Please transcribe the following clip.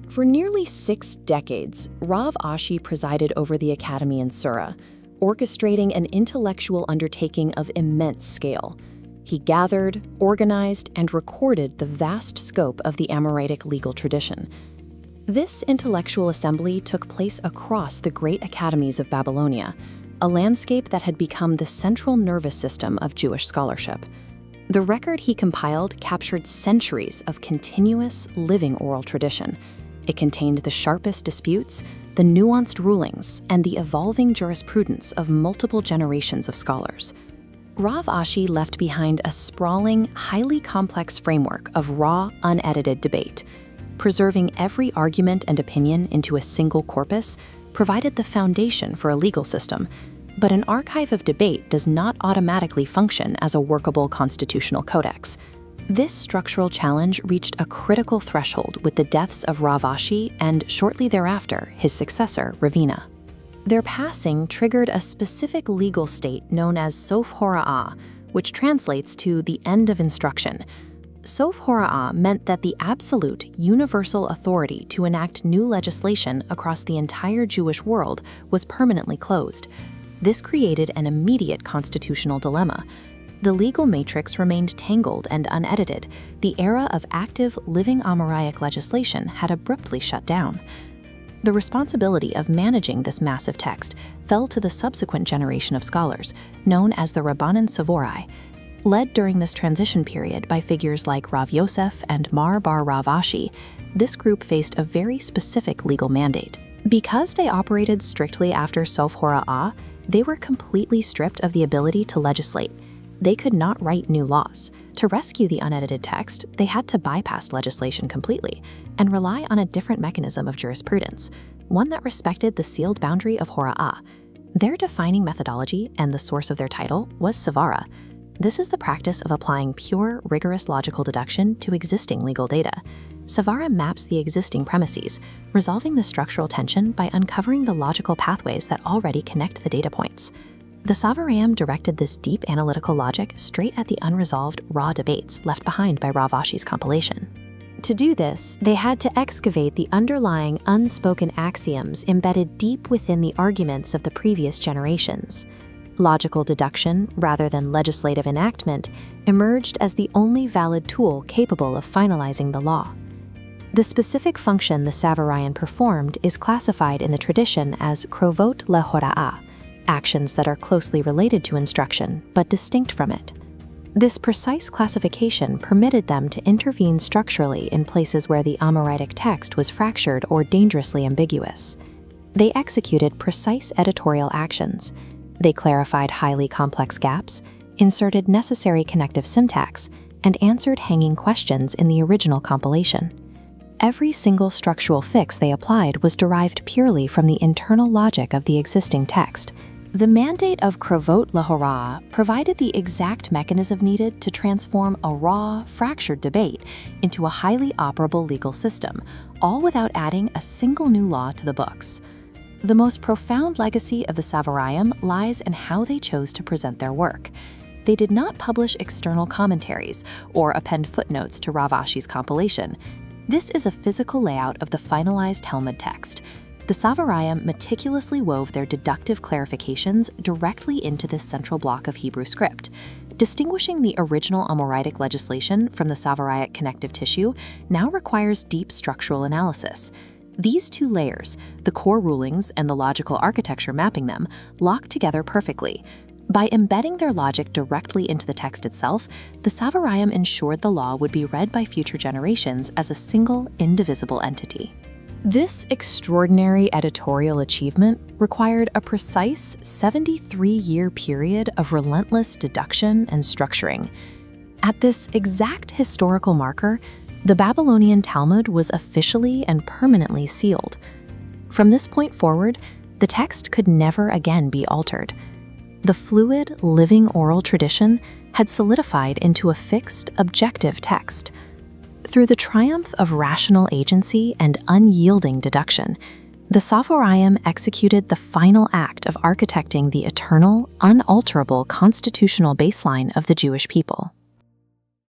For nearly 6 decades, Rav Ashi presided over the academy in Sura, orchestrating an intellectual undertaking of immense scale. He gathered, organized, and recorded the vast scope of the Amoraic legal tradition. This intellectual assembly took place across the great academies of Babylonia, a landscape that had become the central nervous system of Jewish scholarship. The record he compiled captured centuries of continuous, living oral tradition. It contained the sharpest disputes, the nuanced rulings, and the evolving jurisprudence of multiple generations of scholars. Rav Ashi left behind a sprawling, highly complex framework of raw, unedited debate. Preserving every argument and opinion into a single corpus provided the foundation for a legal system, but an archive of debate does not automatically function as a workable constitutional codex. This structural challenge reached a critical threshold with the deaths of Rav Ashi and, shortly thereafter, his successor, Ravina. Their passing triggered a specific legal state known as Sof Hora'ah, which translates to the end of instruction. Sof Hora'ah meant that the absolute, universal authority to enact new legislation across the entire Jewish world was permanently closed. This created an immediate constitutional dilemma. The legal matrix remained tangled and unedited. The era of active, living Amoraic legislation had abruptly shut down. The responsibility of managing this massive text fell to the subsequent generation of scholars, known as the Rabbanan Savorai. Led during this transition period by figures like Rav Yosef and Mar bar Rav Ashi, this group faced a very specific legal mandate. Because they operated strictly after Sof Hora'ah, they were completely stripped of the ability to legislate. They could not write new laws. To rescue the unedited text, they had to bypass legislation completely and rely on a different mechanism of jurisprudence, one that respected the sealed boundary of Hora'ah. Their defining methodology and the source of their title was Savara. This is the practice of applying pure, rigorous logical deduction to existing legal data. Savara maps the existing premises, resolving the structural tension by uncovering the logical pathways that already connect the data points. The Savaraim directed this deep analytical logic straight at the unresolved, raw debates left behind by Rav Ashi's compilation. To do this, they had to excavate the underlying unspoken axioms embedded deep within the arguments of the previous generations. Logical deduction, rather than legislative enactment, emerged as the only valid tool capable of finalizing the law. The specific function the Savarayan performed is classified in the tradition as krovot lehora'ah, actions that are closely related to instruction but distinct from it. This precise classification permitted them to intervene structurally in places where the Amoraic text was fractured or dangerously ambiguous. They executed precise editorial actions. They clarified highly complex gaps, inserted necessary connective syntax, and answered hanging questions in the original compilation. Every single structural fix they applied was derived purely from the internal logic of the existing text. The mandate of krovot lehora'ah provided the exact mechanism needed to transform a raw, fractured debate into a highly operable legal system, all without adding a single new law to the books. The most profound legacy of the Savaraim lies in how they chose to present their work. They did not publish external commentaries or append footnotes to Rav Ashi's compilation. This is a physical layout of the finalized Talmud text. The Savaraim meticulously wove their deductive clarifications directly into this central block of Hebrew script. Distinguishing the original Amoraic legislation from the Savaraic connective tissue now requires deep structural analysis. These two layers, the core rulings and the logical architecture mapping them, lock together perfectly. By embedding their logic directly into the text itself, the Savaraim ensured the law would be read by future generations as a single, indivisible entity. This extraordinary editorial achievement required a precise 73-year period of relentless deduction and structuring. At this exact historical marker, the Babylonian Talmud was officially and permanently sealed. From this point forward, the text could never again be altered. The fluid, living oral tradition had solidified into a fixed, objective text. Through the triumph of rational agency and unyielding deduction, the Savaraim executed the final act of architecting the eternal, unalterable constitutional baseline of the Jewish people.